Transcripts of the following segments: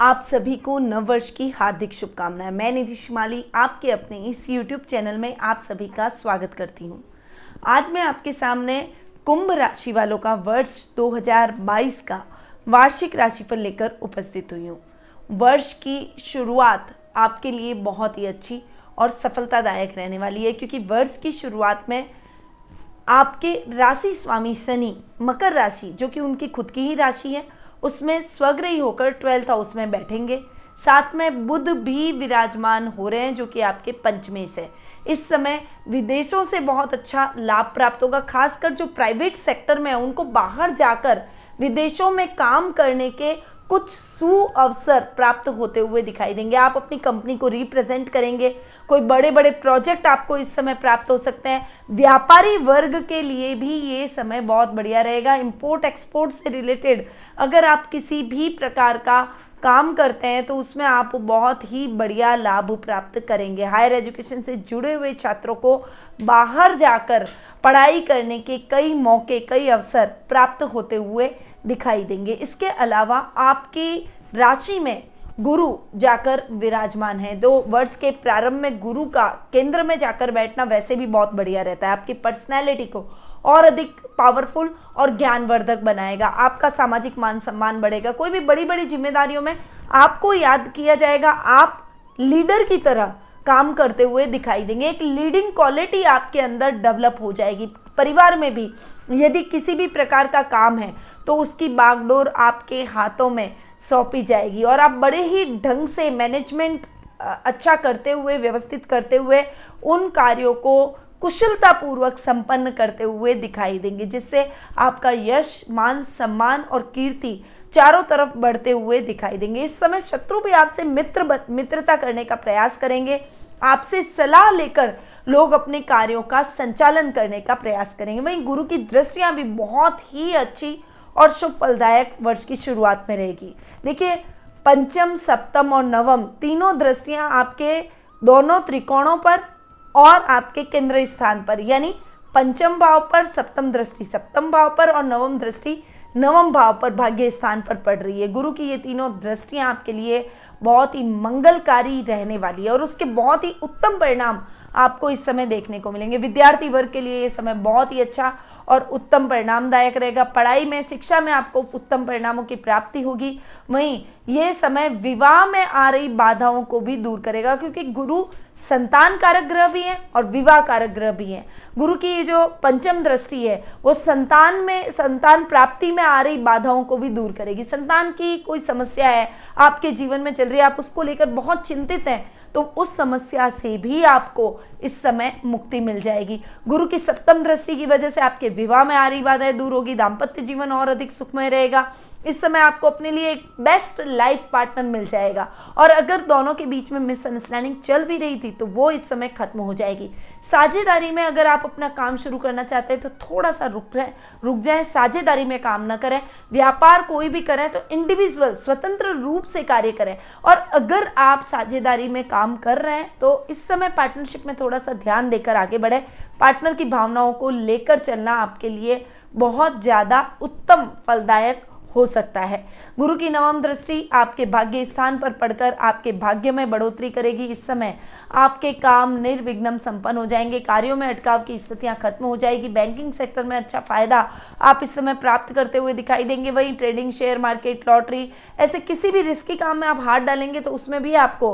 आप सभी को नववर्ष की हार्दिक शुभकामनाएं। मैं निधि शिमाली आपके अपने इस YouTube चैनल में आप सभी का स्वागत करती हूं। आज मैं आपके सामने कुंभ राशि वालों का वर्ष 2022 का वार्षिक राशिफल लेकर उपस्थित हुई हूं। वर्ष की शुरुआत आपके लिए बहुत ही अच्छी और सफलतादायक रहने वाली है, क्योंकि वर्ष की शुरुआत में आपके राशि स्वामी शनि मकर राशि, जो कि उनकी खुद की ही राशि है, उसमें स्वग्रही होकर 12th हाउस में बैठेंगे। साथ में बुध भी विराजमान हो रहे हैं, जो कि आपके पंचमें से। इस समय विदेशों से बहुत अच्छा लाभ प्राप्त होगा। खासकर जो प्राइवेट सेक्टर में है, उनको बाहर जाकर विदेशों में काम करने के कुछ सुअवसर प्राप्त होते हुए दिखाई देंगे। आप अपनी कंपनी को रिप्रेजेंट करेंगे। कोई बड़े बड़े प्रोजेक्ट आपको इस समय प्राप्त हो सकते हैं। व्यापारी वर्ग के लिए भी ये समय बहुत बढ़िया रहेगा। इंपोर्ट एक्सपोर्ट से रिलेटेड अगर आप किसी भी प्रकार का काम करते हैं तो उसमें आप बहुत ही बढ़िया लाभ प्राप्त करेंगे। हायर एजुकेशन से जुड़े हुए छात्रों को बाहर जाकर पढ़ाई करने के कई मौके, कई अवसर प्राप्त होते हुए दिखाई देंगे। इसके अलावा आपकी राशि में गुरु जाकर विराजमान है। तो वर्ष के प्रारंभ में गुरु का केंद्र में जाकर बैठना वैसे भी बहुत बढ़िया रहता है। आपकी पर्सनैलिटी को और अधिक पावरफुल और ज्ञानवर्धक बनाएगा। आपका सामाजिक मान सम्मान बढ़ेगा। कोई भी बड़ी बड़ी जिम्मेदारियों में आपको याद किया जाएगा। आप लीडर की तरह काम करते हुए दिखाई देंगे। एक लीडिंग क्वालिटी आपके अंदर डेवलप हो जाएगी। परिवार में भी यदि किसी भी प्रकार का काम है तो उसकी बागडोर आपके हाथों में सौंपी जाएगी और आप बड़े ही ढंग से मैनेजमेंट अच्छा करते हुए, व्यवस्थित करते हुए उन कार्यों को कुशलतापूर्वक संपन्न करते हुए दिखाई देंगे, जिससे आपका यश, मान सम्मान और कीर्ति चारों तरफ बढ़ते हुए दिखाई देंगे। इस समय शत्रु भी आपसे मित्रता करने का प्रयास करेंगे। आपसे सलाह लेकर लोग अपने कार्यों का संचालन करने का प्रयास करेंगे। वहीं गुरु की दृष्टियां भी बहुत ही अच्छी और शुभ फलदायक वर्ष की शुरुआत में रहेगी। देखिए, पंचम, सप्तम और नवम तीनों दृष्टियां आपके दोनों त्रिकोणों पर और आपके केंद्र स्थान पर, यानी पंचम भाव पर सप्तम दृष्टि सप्तम भाव पर और नवम दृष्टि नवम भाव पर, भाग्य स्थान पर पड़ रही है। गुरु की ये तीनों दृष्टियां आपके लिए बहुत ही मंगलकारी रहने वाली है और उसके बहुत ही उत्तम परिणाम आपको इस समय देखने को मिलेंगे। विद्यार्थी वर्ग के लिए ये समय बहुत ही अच्छा और उत्तम परिणामदायक रहेगा। पढ़ाई में, शिक्षा में आपको उत्तम परिणामों की प्राप्ति होगी। वहीं ये समय विवाह में आ रही बाधाओं को भी दूर करेगा, क्योंकि गुरु संतान कारक ग्रह भी है और विवाह कारक ग्रह भी है। गुरु की ये जो पंचम दृष्टि है वो संतान प्राप्ति में आ रही बाधाओं को भी दूर करेगी। संतान की कोई समस्या है आपके जीवन में चल रही है, आप उसको लेकर बहुत चिंतित हैं, तो उस समस्या से भी आपको इस समय मुक्ति मिल जाएगी। गुरु की सप्तम दृष्टि की वजह से आपके विवाह में आ रही बाधाएं दूर होगी। दाम्पत्य जीवन और अधिक सुखमय रहेगा। इस समय आपको अपने लिए एक बेस्ट लाइफ पार्टनर मिल जाएगा और अगर दोनों के बीच में मिसअंडरस्टैंडिंग चल भी रही थी तो वो इस समय खत्म हो जाएगी। साझेदारी में अगर आप अपना काम शुरू करना चाहते हैं तो थोड़ा सा रुक जाएं, साझेदारी में काम ना करें। व्यापार कोई भी करें तो इंडिविजुअल, स्वतंत्र रूप से कार्य करें और अगर आप साझेदारी में काम कर रहे हैं तो इस समय पार्टनरशिप में थोड़ा सा ध्यान देकर आगे बढ़े। पार्टनर की भावनाओं को लेकर चलना आपके लिए बहुत ज़्यादा उत्तम फलदायक हो सकता है। गुरु की नवम दृष्टि आपके भाग्य स्थान पर पड़कर आपके भाग्य में बढ़ोतरी करेगी। इस समय आपके काम निर्विघ्न संपन्न हो जाएंगे। कार्यों में अटकाव की स्थितियां खत्म हो जाएगी। बैंकिंग सेक्टर में अच्छा फायदा आप इस समय प्राप्त करते हुए दिखाई देंगे। वहीं ट्रेडिंग, शेयर मार्केट, लॉटरी, ऐसे किसी भी रिस्की काम में आप हाथ डालेंगे तो उसमें भी आपको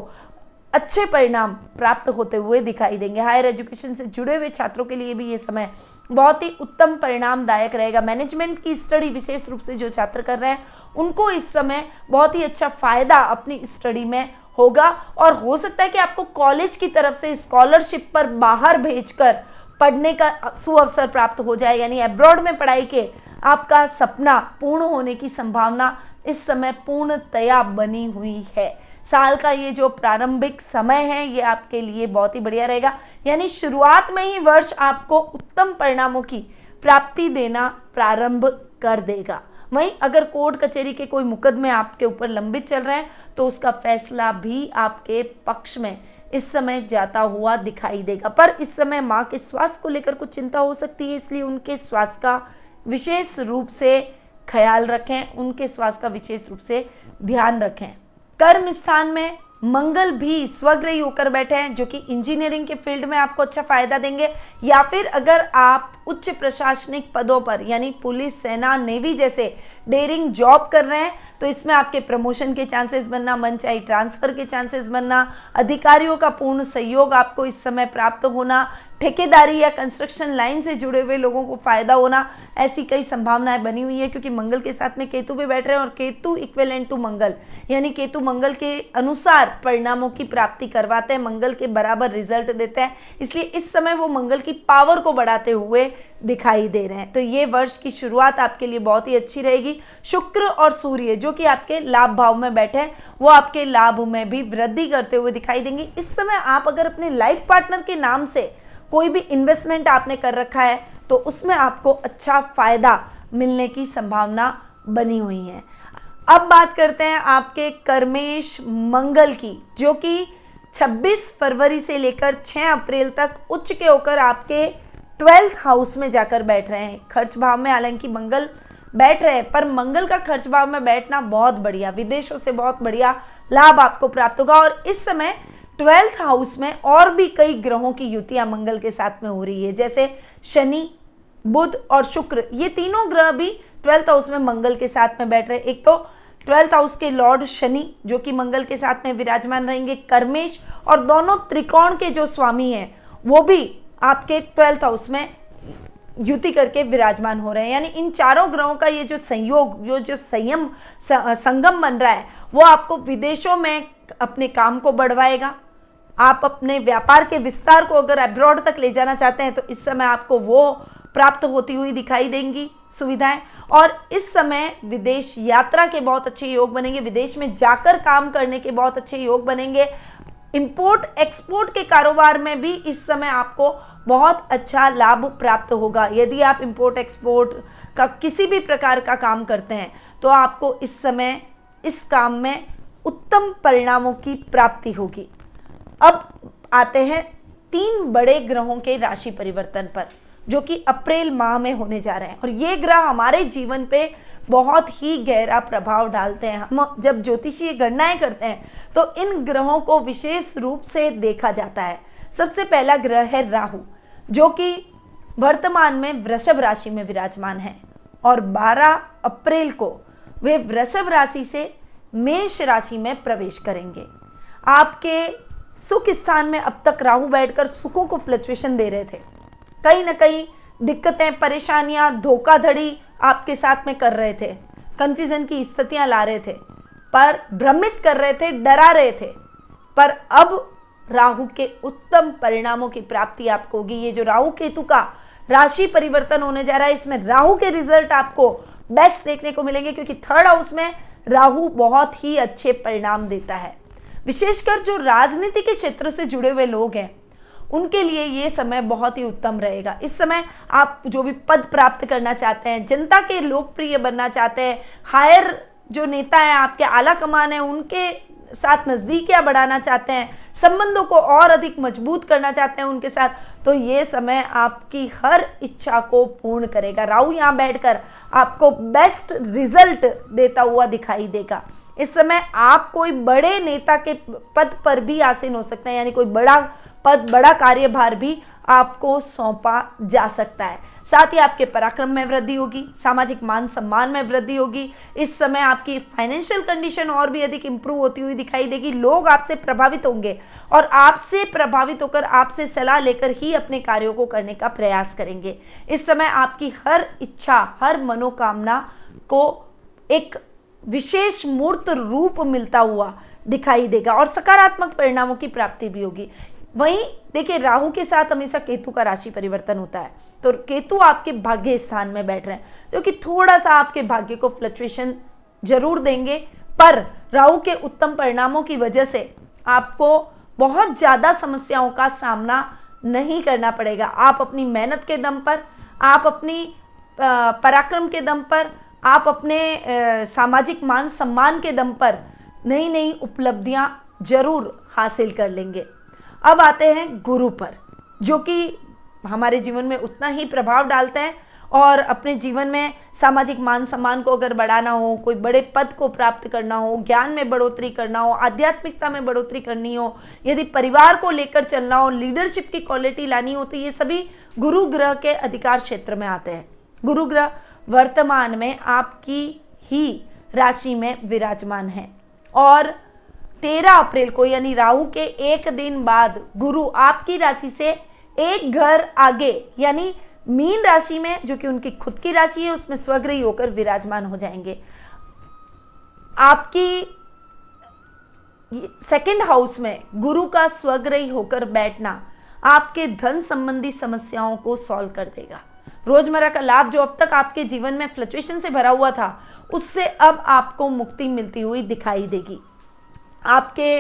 अच्छे परिणाम प्राप्त होते हुए दिखाई देंगे। हायर एजुकेशन से जुड़े हुए छात्रों के लिए भी ये समय बहुत ही उत्तम परिणामदायक रहेगा। मैनेजमेंट की स्टडी विशेष रूप से जो छात्र कर रहे हैं उनको इस समय बहुत ही अच्छा फायदा अपनी स्टडी में होगा और हो सकता है कि आपको कॉलेज की तरफ से स्कॉलरशिप पर बाहर भेजकर पढ़ने का सुअवसर प्राप्त हो जाए, यानी अब्रॉड में पढ़ाई के आपका सपना पूर्ण होने की संभावना इस समय पूर्णतया बनी हुई है। साल का ये जो प्रारंभिक समय है ये आपके लिए बहुत ही बढ़िया रहेगा, यानी शुरुआत में ही वर्ष आपको उत्तम परिणामों की प्राप्ति देना प्रारंभ कर देगा। वहीं अगर कोर्ट कचहरी के कोई मुकदमे आपके ऊपर लंबित चल रहे हैं तो उसका फैसला भी आपके पक्ष में इस समय जाता हुआ दिखाई देगा। पर इस समय माँ के स्वास्थ्य को लेकर कुछ चिंता हो सकती है, इसलिए उनके स्वास्थ्य का विशेष रूप से ख्याल रखें, उनके स्वास्थ्य का विशेष रूप से ध्यान रखें। कर्म स्थान में मंगल भी स्वग्रही होकर बैठे हैं, जो कि इंजीनियरिंग के फील्ड में आपको अच्छा फायदा देंगे, या फिर अगर आप उच्च प्रशासनिक पदों पर यानी पुलिस, सेना, नेवी जैसे डेयरिंग जॉब कर रहे हैं तो इसमें आपके प्रमोशन के चांसेस बनना, मनचाही ट्रांसफर के चांसेस बनना, अधिकारियों का पूर्ण सहयोग आपको इस समय प्राप्त होना, ठेकेदारी या कंस्ट्रक्शन लाइन से जुड़े हुए लोगों को फायदा होना, ऐसी कई संभावनाएं बनी हुई है, क्योंकि मंगल के साथ में केतु भी बैठ रहे हैं और केतु इक्विवेलेंट टू मंगल यानी केतु मंगल के अनुसार परिणामों की प्राप्ति करवाते हैं, मंगल के बराबर रिजल्ट देते हैं, इसलिए इस समय वो मंगल की पावर को बढ़ाते हुए दिखाई दे रहे हैं। तो ये वर्ष की शुरुआत आपके लिए बहुत ही अच्छी रहेगी। शुक्र और सूर्य जो कि आपके लाभ भाव में बैठे हैं वो आपके लाभ में भी वृद्धि करते हुए दिखाई देंगे। इस समय आप अगर अपने लाइफ पार्टनर के नाम से कोई भी इन्वेस्टमेंट आपने कर रखा है तो उसमें आपको अच्छा फायदा मिलने की संभावना बनी हुई है। अब बात करते हैं आपके कर्मेश मंगल की, जो कि 26 फरवरी से लेकर 6 अप्रैल तक उच्च के होकर आपके 12th हाउस में जाकर बैठ रहे हैं। खर्च भाव में हालांकि मंगल बैठ रहे हैं, पर मंगल का खर्च भाव में बैठना बहुत बढ़िया, विदेशों से बहुत बढ़िया लाभ आपको प्राप्त होगा। और इस समय 12th हाउस में और भी कई ग्रहों की युतियां मंगल के साथ में हो रही है, जैसे शनि, बुध और शुक्र, ये तीनों ग्रह भी 12th हाउस में मंगल के साथ में बैठ रहे हैं। एक तो 12th हाउस के लॉर्ड शनि जो कि मंगल के साथ में विराजमान रहेंगे, कर्मेश, और दोनों त्रिकोण के जो स्वामी हैं वो भी आपके 12th हाउस में युति करके विराजमान हो रहे हैं। यानी इन चारों ग्रहों का ये जो संयोग, ये जो संगम बन रहा है वो आपको विदेशों में अपने काम को बढ़वाएगा। आप अपने व्यापार के विस्तार को अगर अब्रॉड तक ले जाना चाहते हैं तो इस समय आपको वो प्राप्त होती हुई दिखाई देंगी सुविधाएं। और इस समय विदेश यात्रा के बहुत अच्छे योग बनेंगे, विदेश में जाकर काम करने के बहुत अच्छे योग बनेंगे। इंपोर्ट एक्सपोर्ट के कारोबार में भी इस समय आपको बहुत अच्छा लाभ प्राप्त होगा। यदि आप इंपोर्ट एक्सपोर्ट का किसी भी प्रकार का काम करते हैं तो आपको इस समय इस काम में उत्तम परिणामों की प्राप्ति होगी। अब आते हैं 3 बड़े ग्रहों के राशि परिवर्तन पर, जो कि अप्रैल माह में होने जा रहे हैं। और ये ग्रह हमारे जीवन पे बहुत ही गहरा प्रभाव डालते हैं। हम जब ज्योतिषीय गणनाएं करते हैं तो इन ग्रहों को विशेष रूप से देखा जाता है। सबसे पहला ग्रह है राहु, जो कि वर्तमान में वृषभ राशि में विराजमान है और 12 अप्रैल को वे वृषभ राशि से मेष राशि में प्रवेश करेंगे। आपके सुख स्थान में अब तक राहु बैठकर सुखों को फ्लक्चुएशन दे रहे थे, कहीं ना कहीं दिक्कतें, परेशानियां, धोखाधड़ी आपके साथ में कर रहे थे, कंफ्यूजन की स्थितियां ला रहे थे, पर भ्रमित कर रहे थे, डरा रहे थे। पर अब राहु के उत्तम परिणामों की प्राप्ति आपको होगी। ये जो राहु केतु का राशि परिवर्तन होने जा रहा है, इसमें राहु के रिजल्ट आपको बेस्ट देखने को मिलेंगे, क्योंकि 3rd हाउस में राहु बहुत ही अच्छे परिणाम देता है। विशेषकर जो राजनीति के क्षेत्र से जुड़े हुए लोग हैं उनके लिए ये समय बहुत ही उत्तम रहेगा। इस समय आप जो भी पद प्राप्त करना चाहते हैं, जनता के लोकप्रिय बनना चाहते हैं, हायर जो नेता हैं आपके, आला कमान है, उनके साथ नजदीकियां बढ़ाना चाहते हैं, संबंधों को और अधिक मजबूत करना चाहते हैं उनके साथ, तो ये समय आपकी हर इच्छा को पूर्ण करेगा। राहु यहाँ बैठकर आपको बेस्ट रिजल्ट देता हुआ दिखाई देगा। इस समय आप कोई बड़े नेता के पद पर भी आसीन हो सकते हैं, यानी कोई बड़ा पद, बड़ा कार्यभार भी आपको सौंपा जा सकता है। साथ ही आपके पराक्रम में वृद्धि होगी, सामाजिक मान सम्मान में वृद्धि होगी। इस समय आपकी फाइनेंशियल कंडीशन और भी अधिक इंप्रूव होती हुई दिखाई देगी। लोग आपसे प्रभावित होंगे और आपसे प्रभावित होकर आपसे सलाह लेकर ही अपने कार्यों को करने का प्रयास करेंगे। इस समय आपकी हर इच्छा, हर मनोकामना को एक विशेष मूर्त रूप मिलता हुआ दिखाई देगा और सकारात्मक परिणामों की प्राप्ति भी होगी। वहीं देखिए, राहु के साथ हमेशा केतु का राशि परिवर्तन होता है, तो केतु आपके भाग्य स्थान में बैठ रहे हैं, जो कि थोड़ा सा आपके भाग्य को फ्लक्चुएशन जरूर देंगे, पर राहु के उत्तम परिणामों की वजह से आपको बहुत ज्यादा समस्याओं का सामना नहीं करना पड़ेगा। आप अपनी मेहनत के दम पर, आप अपनी पराक्रम के दम पर, आप अपने सामाजिक मान सम्मान के दम पर नई नई उपलब्धियां जरूर हासिल कर लेंगे। अब आते हैं गुरु पर, जो कि हमारे जीवन में उतना ही प्रभाव डालते हैं और अपने जीवन में सामाजिक मान सम्मान को अगर बढ़ाना हो, कोई बड़े पद को प्राप्त करना हो, ज्ञान में बढ़ोतरी करना हो, आध्यात्मिकता में बढ़ोतरी करनी हो, यदि परिवार को लेकर चलना हो, लीडरशिप की क्वालिटी लानी हो, तो ये सभी गुरु ग्रह के अधिकार क्षेत्र में आते हैं। गुरु ग्रह वर्तमान में आपकी ही राशि में विराजमान है और 13 अप्रैल को यानी राहु के एक दिन बाद गुरु आपकी राशि से एक घर आगे यानी मीन राशि में, जो कि उनकी खुद की राशि है, उसमें स्वग्रही होकर विराजमान हो जाएंगे। आपकी सेकंड हाउस में गुरु का स्वग्रही होकर बैठना आपके धन संबंधी समस्याओं को सॉल्व कर देगा। रोजमर्रा का लाभ जो अब तक आपके जीवन में फ्लक्चुएशन से भरा हुआ था, उससे अब आपको मुक्ति मिलती हुई दिखाई देगी। आपके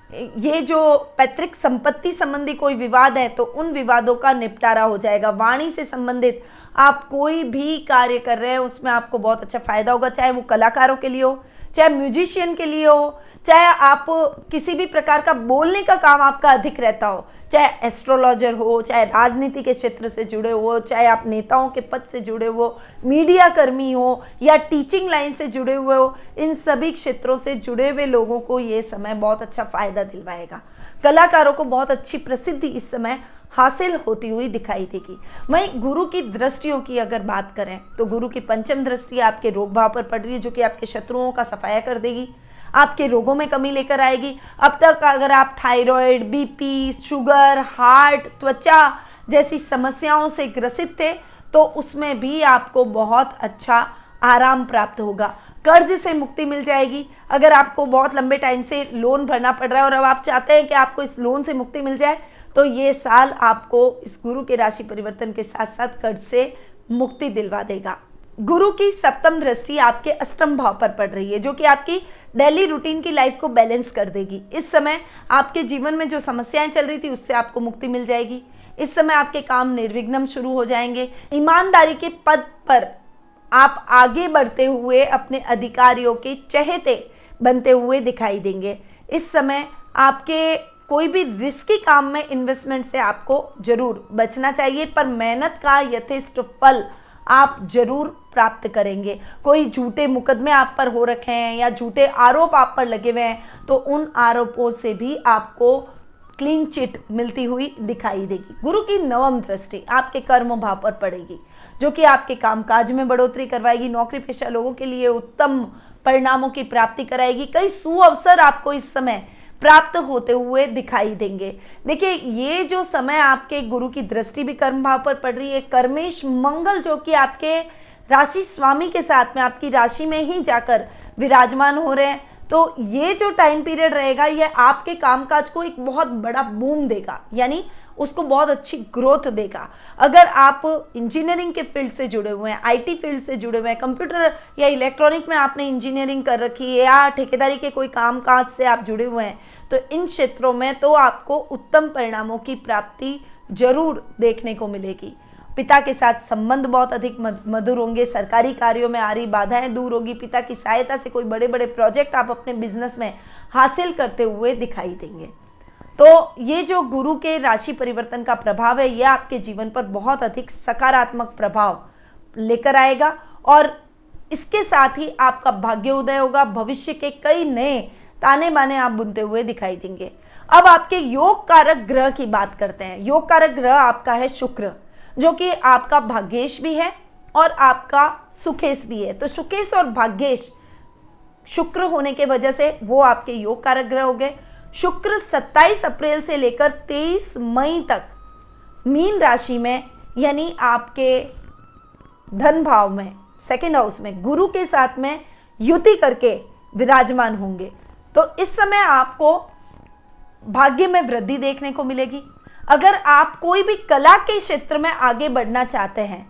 ये जो पैतृक संपत्ति संबंधी कोई विवाद है, तो उन विवादों का निपटारा हो जाएगा। वाणी से संबंधित आप कोई भी कार्य कर रहे हैं, उसमें आपको बहुत अच्छा फायदा होगा, चाहे वो कलाकारों के लिए हो, चाहे म्यूजिशियन के लिए हो, चाहे आप किसी भी प्रकार का बोलने का काम आपका अधिक रहता हो, चाहे एस्ट्रोलॉजर हो, चाहे राजनीति के क्षेत्र से जुड़े हो, चाहे आप नेताओं के पद से जुड़े हो, मीडिया कर्मी हो या टीचिंग लाइन से जुड़े हुए हो, इन सभी क्षेत्रों से जुड़े हुए लोगों को ये समय बहुत अच्छा फायदा दिलवाएगा। कलाकारों को बहुत अच्छी प्रसिद्धि इस समय हासिल होती हुई दिखाई देगी। वहीं गुरु की दृष्टियों की अगर बात करें, तो गुरु की पंचम दृष्टि आपके रोग भाव पर पड़ रही है, जो कि आपके शत्रुओं का सफाया कर देगी, आपके रोगों में कमी लेकर आएगी। अब तक अगर आप थायराइड, बीपी, शुगर, हार्ट, त्वचा जैसी समस्याओं से ग्रसित थे, तो उसमें भी आपको बहुत अच्छा आराम प्राप्त होगा। कर्ज से मुक्ति मिल जाएगी। अगर आपको बहुत लंबे टाइम से लोन भरना पड़ रहा है और अब आप चाहते हैं कि आपको इस लोन से मुक्ति मिल जाए, तो ये साल आपको इस गुरु के राशि परिवर्तन के साथ साथ कर्ज से मुक्ति दिलवा देगा। गुरु की सप्तम दृष्टि आपके अष्टम भाव पर पड़ रही है, जो कि आपकी डेली रूटीन की लाइफ को बैलेंस कर देगी। इस समय आपके जीवन में जो समस्याएं चल रही थी, उससे आपको मुक्ति मिल जाएगी। इस समय आपके काम निर्विघ्न शुरू हो जाएंगे। ईमानदारी के पद पर आप आगे बढ़ते हुए अपने अधिकारियों के चहेते बनते हुए दिखाई देंगे। इस समय आपके कोई भी रिस्की काम में इन्वेस्टमेंट से आपको जरूर बचना चाहिए, पर मेहनत का यथेष्ट फल आप जरूर प्राप्त करेंगे। कोई झूठे मुकदमे आप पर हो रखे हैं या झूठे आरोप आप पर लगे हुए हैं, तो उन आरोपों से भी आपको क्लीन चिट मिलती हुई दिखाई देगी। गुरु की नवम दृष्टि आपके कर्म भाव पर पड़ेगी, जो कि आपके कामकाज में बढ़ोतरी करवाएगी। नौकरी पेशा लोगों के लिए उत्तम परिणामों की प्राप्ति कराएगी। कई सुअवसर आपको इस समय प्राप्त होते हुए दिखाई देंगे। देखिए, ये जो समय आपके गुरु की दृष्टि भी कर्म भाव पर पड़ रही है, कर्मेश मंगल जो कि आपके राशि स्वामी के साथ में आपकी राशि में ही जाकर विराजमान हो रहे हैं, तो ये जो टाइम पीरियड रहेगा, ये आपके कामकाज को एक बहुत बड़ा बूम देगा, यानी उसको बहुत अच्छी ग्रोथ देगा। अगर आप इंजीनियरिंग के फील्ड से जुड़े हुए हैं, आईटी फील्ड से जुड़े हुए हैं, कंप्यूटर या इलेक्ट्रॉनिक में आपने इंजीनियरिंग कर रखी है, या ठेकेदारी के कोई कामकाज से आप जुड़े हुए हैं, तो इन क्षेत्रों में तो आपको उत्तम परिणामों की प्राप्ति जरूर देखने को मिलेगी। पिता के साथ संबंध बहुत अधिक मधुर होंगे। सरकारी कार्यों में आ रही बाधाएं दूर होगी। पिता की सहायता से कोई बड़े बड़े प्रोजेक्ट आप अपने बिजनेस में हासिल करते हुए दिखाई देंगे। तो ये जो गुरु के राशि परिवर्तन का प्रभाव है, यह आपके जीवन पर बहुत अधिक सकारात्मक प्रभाव लेकर आएगा और इसके साथ ही आपका भाग्योदय होगा। भविष्य के कई नए ताने बाने आप बुनते हुए दिखाई देंगे। अब आपके योग कारक ग्रह की बात करते हैं। योग कारक ग्रह आपका है शुक्र, जो कि आपका भाग्येश भी है और आपका सुखेश भी है। तो सुखेश और भाग्येश शुक्र होने के वजह से वो आपके योग कारक ग्रह हो गए। शुक्र 27 अप्रैल से लेकर 23 मई तक मीन राशि में, यानी आपके धन भाव में, सेकंड हाउस में गुरु के साथ में युति करके विराजमान होंगे। तो इस समय आपको भाग्य में वृद्धि देखने को मिलेगी। अगर आप कोई भी कला के क्षेत्र में आगे बढ़ना चाहते हैं,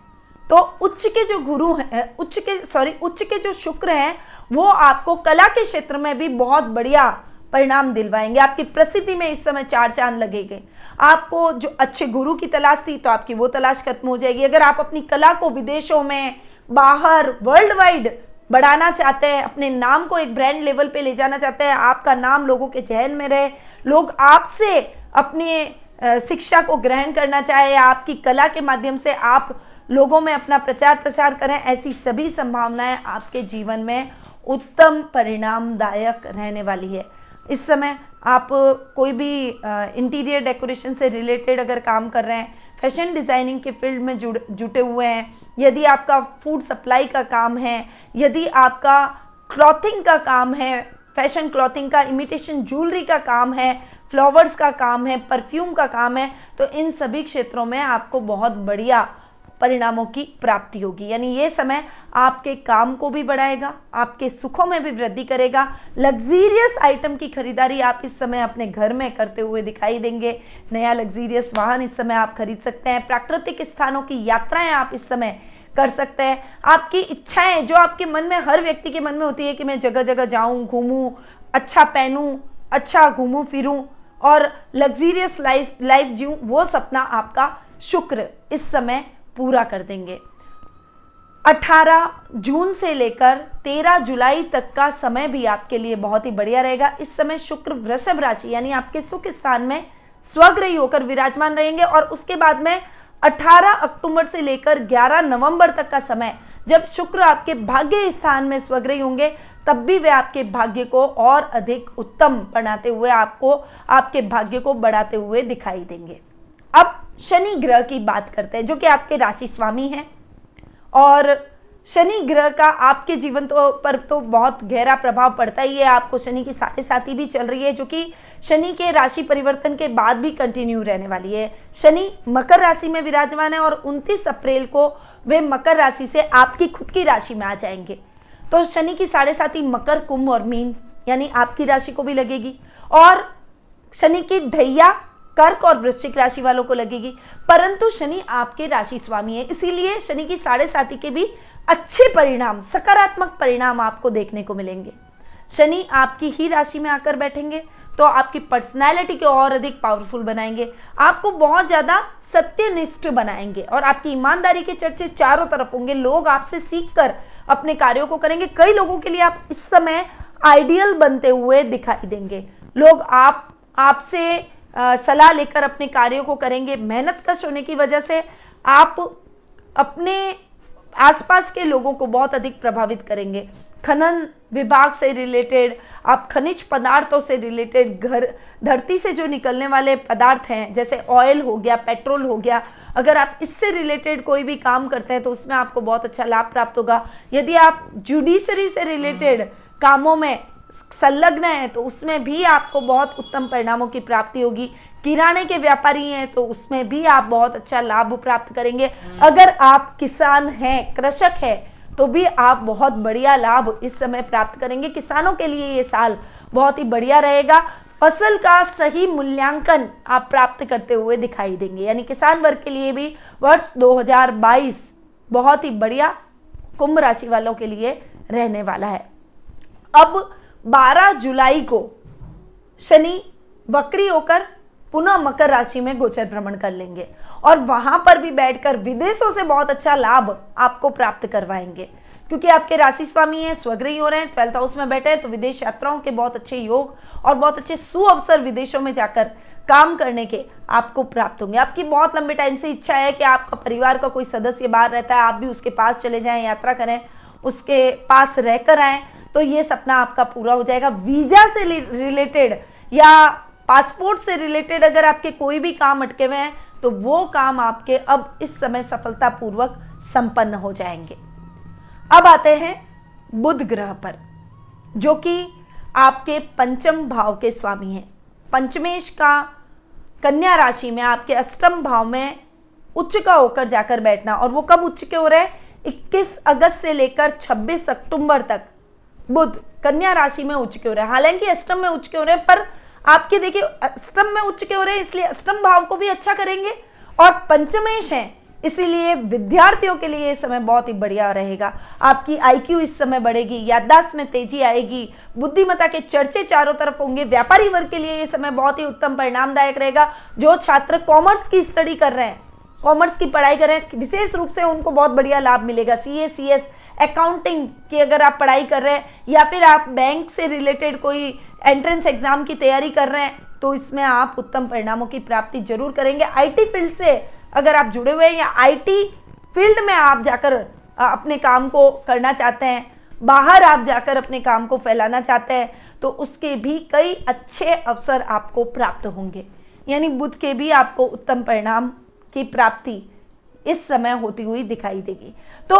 तो उच्च के जो गुरु हैं, उच्च के जो शुक्र हैं, वो आपको कला के क्षेत्र में भी बहुत बढ़िया परिणाम दिलवाएंगे। आपकी प्रसिद्धि में इस समय 4 चांद लगेंगे। आपको जो अच्छे गुरु की तलाश थी, तो आपकी वो तलाश खत्म हो जाएगी। अगर आप अपनी कला को विदेशों में, बाहर, वर्ल्ड वाइड बढ़ाना चाहते हैं, अपने नाम को एक ब्रांड लेवल पे ले जाना चाहते हैं, आपका नाम लोगों के जहन में रहे, लोग आपसे अपनी शिक्षा को ग्रहण करना चाहे, आपकी कला के माध्यम से आप लोगों में अपना प्रचार प्रसार करें। ऐसी सभी संभावनाएं आपके जीवन में उत्तम परिणामदायक रहने वाली है। इस समय आप कोई भी इंटीरियर डेकोरेशन से रिलेटेड अगर काम कर रहे हैं, फैशन डिज़ाइनिंग के फील्ड में जुटे हुए हैं, यदि आपका फूड सप्लाई का काम है, यदि आपका क्लॉथिंग का काम है, फैशन क्लॉथिंग का, इमिटेशन ज्वेलरी का काम है, फ्लावर्स का काम है, परफ्यूम का काम है, तो इन सभी क्षेत्रों में आपको बहुत बढ़िया परिणामों की प्राप्ति होगी। यानी ये समय आपके काम को भी बढ़ाएगा, आपके सुखों में भी वृद्धि करेगा। लग्जीरियस आइटम की खरीदारी आप इस समय अपने घर में करते हुए दिखाई देंगे। नया लग्जीरियस वाहन इस समय आप खरीद सकते हैं। प्राकृतिक स्थानों की यात्राएं आप इस समय कर सकते हैं। आपकी इच्छाएं जो आपके मन में, हर व्यक्ति के मन में होती है कि मैं जगह जगह जाऊं, घूमूं, अच्छा पहनूं, अच्छा घूमूं फिरूं और लग्जीरियस लाइफ जीऊं, वो सपना आपका शुक्र इस समय पूरा कर देंगे। 18 जून से लेकर 13 जुलाई तक का समय भी आपके लिए बहुत ही बढ़िया रहेगा। इस समय शुक्र वृषभ राशि यानी आपके सुख स्थान में स्वग्रही होकर विराजमान रहेंगे और उसके बाद में 18 अक्टूबर से लेकर 11 नवंबर तक का समय, जब शुक्र आपके भाग्य स्थान में स्वग्रही होंगे, तब भी वे आपके भाग्य को और अधिक उत्तम बनाते हुए, आपको आपके भाग्य को बढ़ाते हुए दिखाई देंगे। अब शनि ग्रह की बात करते हैं, जो कि आपके राशि स्वामी हैं, और शनि ग्रह का आपके जीवन पर तो बहुत गहरा प्रभाव पड़ता ही है। आपको शनि की 7.5 भी चल रही है, जो कि शनि के राशि परिवर्तन के बाद भी कंटिन्यू रहने वाली है। शनि मकर राशि में विराजमान है और 29 अप्रैल को वे मकर राशि से आपकी खुद की राशि में आ जाएंगे। तो शनि की 7.5 मकर, कुंभ और मीन यानी आपकी राशि को भी लगेगी, और शनि की ढैया कर्क और वृश्चिक राशि वालों को लगेगी। परंतु शनि आपके राशि स्वामी है, इसीलिए शनि की 7.5 के भी अच्छे परिणाम, सकारात्मक परिणाम आपको देखने को मिलेंगे। शनि आपकी ही राशि में आकर बैठेंगे तो आपकी पर्सनैलिटी को और अधिक पावरफुल बनाएंगे, आपको बहुत ज्यादा सत्यनिष्ठ बनाएंगे और आपकी ईमानदारी के चर्चे चारों तरफ होंगे। लोग आपसे सीखकर अपने कार्यों को करेंगे। कई लोगों के लिए आप इस समय आइडियल बनते हुए दिखाई देंगे। लोग आपसे सलाह लेकर अपने कार्यों को करेंगे। मेहनत कश होने की वजह से आप अपने आसपास के लोगों को बहुत अधिक प्रभावित करेंगे। खनन विभाग से रिलेटेड, आप खनिज पदार्थों से रिलेटेड, धरती से जो निकलने वाले पदार्थ हैं जैसे ऑयल हो गया, पेट्रोल हो गया, अगर आप इससे रिलेटेड कोई भी काम करते हैं तो उसमें आपको बहुत अच्छा लाभ प्राप्त होगा। यदि आप जुडिशरी से रिलेटेड कामों में संलग्न है तो उसमें भी आपको बहुत उत्तम परिणामों की प्राप्ति होगी। किराने के व्यापारी हैं तो उसमें भी आप बहुत अच्छा लाभ प्राप्त करेंगे। अगर आप किसान हैं, कृषक हैं, तो भी आप बहुत बढ़िया लाभ इस समय प्राप्त करेंगे। किसानों के लिए ये साल बहुत ही बढ़िया रहेगा। फसल का सही मूल्यांकन आप प्राप्त करते हुए दिखाई देंगे, यानी किसान वर्ग के लिए भी वर्ष 2022 बहुत ही बढ़िया कुंभ राशि वालों के लिए रहने वाला है। अब 12 जुलाई को शनि वक्री होकर पुनः मकर राशि में गोचर भ्रमण कर लेंगे और वहां पर भी बैठकर विदेशों से बहुत अच्छा लाभ आपको प्राप्त करवाएंगे, क्योंकि आपके राशि स्वामी हैं, स्वग्रही हो रहे हैं, 12th हाउस में बैठे हैं, तो विदेश यात्राओं के बहुत अच्छे योग और बहुत अच्छे सुअवसर विदेशों में जाकर काम करने के आपको प्राप्त होंगे। आपकी बहुत लंबे टाइम से इच्छा है कि आपका परिवार का कोई सदस्य बाहर रहता है, आप भी उसके पास चले जाएं, यात्रा करें, उसके पास रहकर आएं, तो ये सपना आपका पूरा हो जाएगा। वीजा से रिलेटेड या पासपोर्ट से रिलेटेड अगर आपके कोई भी काम अटके हुए हैं तो वो काम आपके अब इस समय सफलतापूर्वक संपन्न हो जाएंगे। अब आते हैं बुध ग्रह पर, जो कि आपके पंचम भाव के स्वामी हैं। पंचमेश का कन्या राशि में आपके अष्टम भाव में उच्च का होकर जाकर बैठना, और वो कब उच्च के हो रहे हैं? 21 अगस्त से लेकर 26 अक्टूबर तक बुध कन्या राशि में उच्च के हो रहे हैं। हालांकि अष्टम में उच्च के हो रहे हैं, पर आपके देखिए अष्टम में उच्च के हो रहे हैं इसलिए अष्टम भाव को भी अच्छा करेंगे, और पंचमेश हैं इसीलिए विद्यार्थियों के लिए ये समय बहुत ही बढ़िया रहेगा। आपकी आईक्यू इस समय बढ़ेगी, याददाश्त में तेजी आएगी, बुद्धिमत्ता के चर्चे चारों तरफ होंगे। व्यापारी वर्ग के लिए ये समय बहुत ही उत्तम परिणामदायक रहेगा। जो छात्र कॉमर्स की स्टडी कर रहे हैं, कॉमर्स की पढ़ाई कर रहे हैं, विशेष रूप से उनको बहुत बढ़िया लाभ मिलेगा। सीए, सीएस, अकाउंटिंग की अगर आप पढ़ाई कर रहे हैं या फिर आप बैंक से रिलेटेड कोई एंट्रेंस एग्जाम की तैयारी कर रहे हैं, तो इसमें आप उत्तम परिणामों की प्राप्ति जरूर करेंगे। आईटी फील्ड से अगर आप जुड़े हुए हैं या आईटी फील्ड में आप जाकर अपने काम को करना चाहते हैं, बाहर आप जाकर अपने काम को फैलाना चाहते हैं, तो उसके भी कई अच्छे अवसर आपको प्राप्त होंगे। यानी बुध के भी आपको उत्तम परिणाम की प्राप्ति इस समय होती हुई दिखाई देगी। तो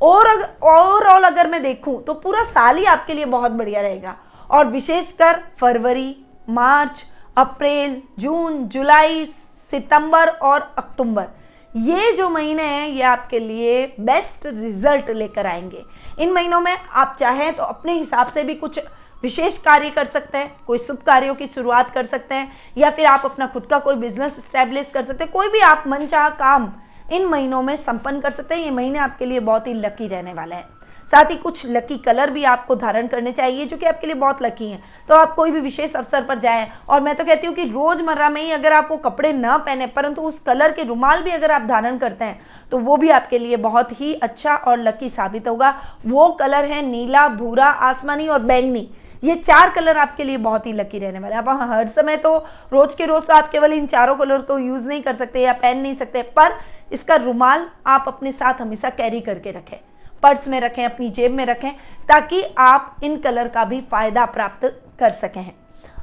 ओवरऑल अगर मैं देखूं तो पूरा साल ही आपके लिए बहुत बढ़िया रहेगा, और विशेषकर फरवरी, मार्च, अप्रैल, जून, जुलाई, सितंबर और अक्टूबर, ये जो महीने हैं ये आपके लिए बेस्ट रिजल्ट लेकर आएंगे। इन महीनों में आप चाहें तो अपने हिसाब से भी कुछ विशेष कार्य कर सकते हैं, कोई शुभ कार्यों की शुरुआत कर सकते हैं, या फिर आप अपना खुद का कोई बिजनेस स्टैब्लिश कर सकते हैं। कोई भी आप मनचाहा काम इन महीनों में संपन्न कर सकते हैं। ये महीने आपके लिए बहुत ही लकी रहने वाला है। साथ ही कुछ लकी कलर भी आपको धारण करने चाहिए जो कि आपके लिए बहुत लकी हैं। तो आप कोई भी विशेष अवसर पर जाएं, और मैं तो कहती हूँ कि रोजमर्रा में ही अगर आप वो कपड़े ना पहने परंतु उस कलर के रुमाल भी अगर आप धारण करते हैं तो वो भी आपके लिए बहुत ही अच्छा और लकी साबित होगा। वो कलर है नीला, भूरा, आसमानी और बैंगनी। ये 4 कलर आपके लिए बहुत ही लकी रहने वाले हैं। अब हर समय तो रोज के रोज तो आप केवल इन 4 कलर को यूज नहीं कर सकते या पहन नहीं सकते, पर इसका रुमाल आप अपने साथ हमेशा कैरी करके रखें, पर्स में रखें, अपनी जेब में रखें, ताकि आप इन कलर का भी फायदा प्राप्त कर सकें।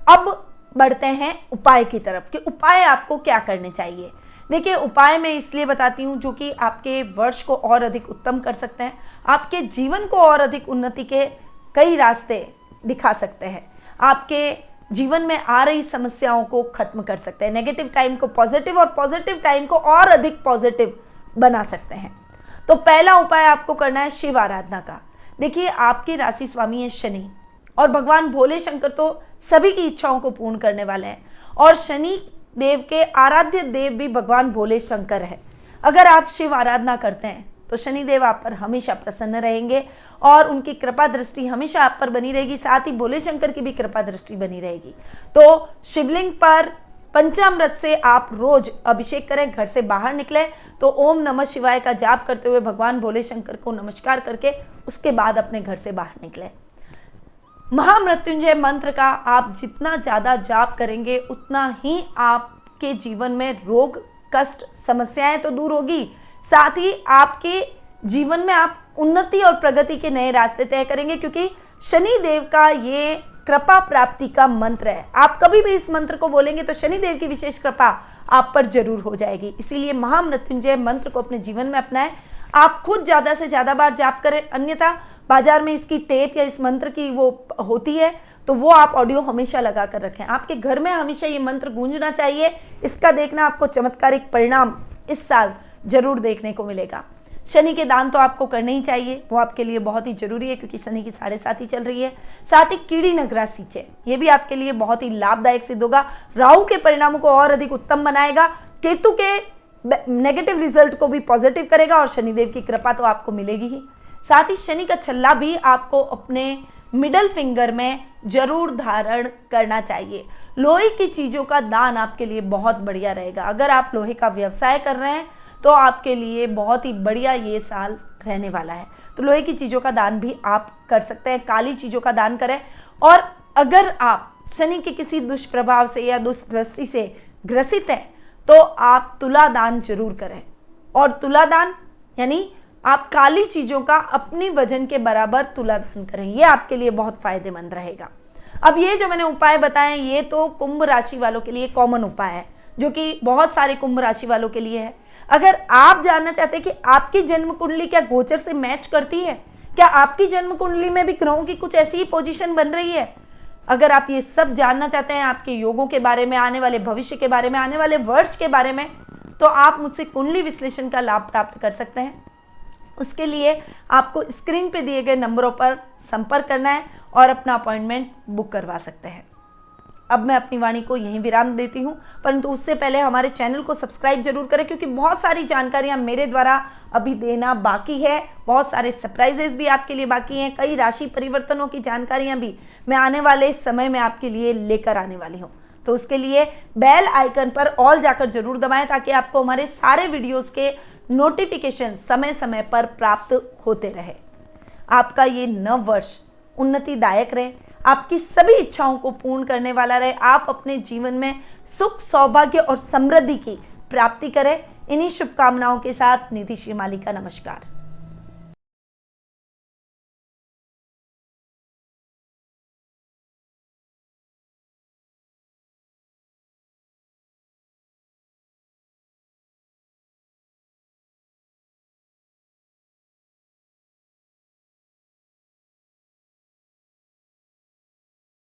अब बढ़ते हैं उपाय की तरफ कि उपाय आपको क्या करने चाहिए। देखिए, उपाय मैं इसलिए बताती हूँ जो कि आपके वर्ष को और अधिक उत्तम कर सकते हैं, आपके जीवन को और अधिक उन्नति के कई रास्ते दिखा सकते हैं, आपके जीवन में आ रही समस्याओं को खत्म कर सकते हैं, नेगेटिव टाइम को पॉजिटिव और पॉजिटिव टाइम को और अधिक पॉजिटिव बना सकते हैं। तो पहला उपाय आपको करना है शिव आराधना का। देखिए, आपके राशि स्वामी है शनि, और भगवान भोले शंकर तो सभी की इच्छाओं को पूर्ण करने वाले हैं, और शनि देव के आराध्य देव भी भगवान भोले शंकर है। अगर आप शिव आराधना करते हैं तो शनि देव आप पर हमेशा प्रसन्न रहेंगे और उनकी कृपा दृष्टि हमेशा आप पर बनी रहेगी। साथ ही भोले शंकर की भी कृपा दृष्टि बनी रहेगी। तो शिवलिंग पर पंचामृत से आप रोज अभिषेक करें। घर से बाहर निकले तो ओम नमः शिवाय का जाप करते हुए भगवान भोले शंकर को नमस्कार करके उसके बाद अपने घर से बाहर निकले। महामृत्युंजय मंत्र का आप जितना ज्यादा जाप करेंगे उतना ही आपके जीवन में रोग, कष्ट, समस्याएं तो दूर होगी, साथ ही आपके जीवन में आप उन्नति और प्रगति के नए रास्ते तय करेंगे, क्योंकि शनि देव का ये कृपा प्राप्ति का मंत्र है। आप कभी भी इस मंत्र को बोलेंगे तो शनि देव की विशेष कृपा आप पर जरूर हो जाएगी। इसीलिए महामृत्युंजय मंत्र को अपने जीवन में अपनाएं। आप खुद ज्यादा से ज्यादा बार जाप करें, अन्यथा बाजार में इसकी टेप या इस मंत्र की वो होती है तो वो आप ऑडियो हमेशा लगा कर रखें। आपके घर में हमेशा ये मंत्र गूंजना चाहिए। इसका देखना आपको चमत्कारिक परिणाम इस साल जरूर देखने को मिलेगा। शनि के दान तो आपको करने ही चाहिए, वो आपके लिए बहुत ही जरूरी है क्योंकि शनि की 7.5 चल रही है। साथ ही कीड़ी नगरा सींचे, ये भी आपके लिए बहुत ही लाभदायक सिद्ध होगा। राहु के परिणामों को और अधिक उत्तम बनाएगा, केतु के नेगेटिव रिजल्ट को भी पॉजिटिव करेगा और शनिदेव की कृपा तो आपको मिलेगी ही। साथ ही शनि का छल्ला भी आपको अपने मिडल फिंगर में जरूर धारण करना चाहिए। लोहे की चीजों का दान आपके लिए बहुत बढ़िया रहेगा। अगर आप लोहे का व्यवसाय कर रहे हैं तो आपके लिए बहुत ही बढ़िया ये साल रहने वाला है। तो लोहे की चीजों का दान भी आप कर सकते हैं, काली चीजों का दान करें। और अगर आप शनि के किसी दुष्प्रभाव से या दुष्दृष्टि से ग्रसित हैं तो आप तुला दान जरूर करें। और तुला दान यानी आप काली चीजों का अपनी वजन के बराबर तुला दान करें, ये आपके लिए बहुत फायदेमंद रहेगा। अब ये जो मैंने उपाय बताए ये तो कुंभ राशि वालों के लिए कॉमन उपाय है, जो कि बहुत सारे कुंभ राशि वालों के लिए है। अगर आप जानना चाहते हैं कि आपकी जन्म कुंडली क्या गोचर से मैच करती है, क्या आपकी जन्म कुंडली में भी ग्रहों की कुछ ऐसी ही पोजीशन बन रही है, अगर आप ये सब जानना चाहते हैं, आपके योगों के बारे में, आने वाले भविष्य के बारे में, आने वाले वर्ष के बारे में, तो आप मुझसे कुंडली विश्लेषण का लाभ प्राप्त कर सकते हैं। उसके लिए आपको स्क्रीन पे दिए गए नंबरों पर संपर्क करना है और अपना अपॉइंटमेंट बुक करवा सकते हैं। अब मैं अपनी वाणी को यहीं विराम देती हूँ, परंतु उससे पहले हमारे चैनल को सब्सक्राइब जरूर करें क्योंकि बहुत सारी जानकारियां मेरे द्वारा अभी देना बाकी है। बहुत सारे सरप्राइजेस भी आपके लिए बाकी हैं, कई राशि परिवर्तनों की जानकारियां भी मैं आने वाले समय में आपके लिए लेकर आने वाली हूँ। तो उसके लिए बेल आइकन पर ऑल जाकर जरूर दबाएं ताकि आपको हमारे सारे वीडियोस के नोटिफिकेशन समय समय पर प्राप्त होते रहे। आपका ये नव वर्ष उन्नतिदायक रहे, आपकी सभी इच्छाओं को पूर्ण करने वाला रहे, आप अपने जीवन में सुख, सौभाग्य और समृद्धि की प्राप्ति करें, इन्हीं शुभकामनाओं के साथ निधि श्रीमाली का नमस्कार।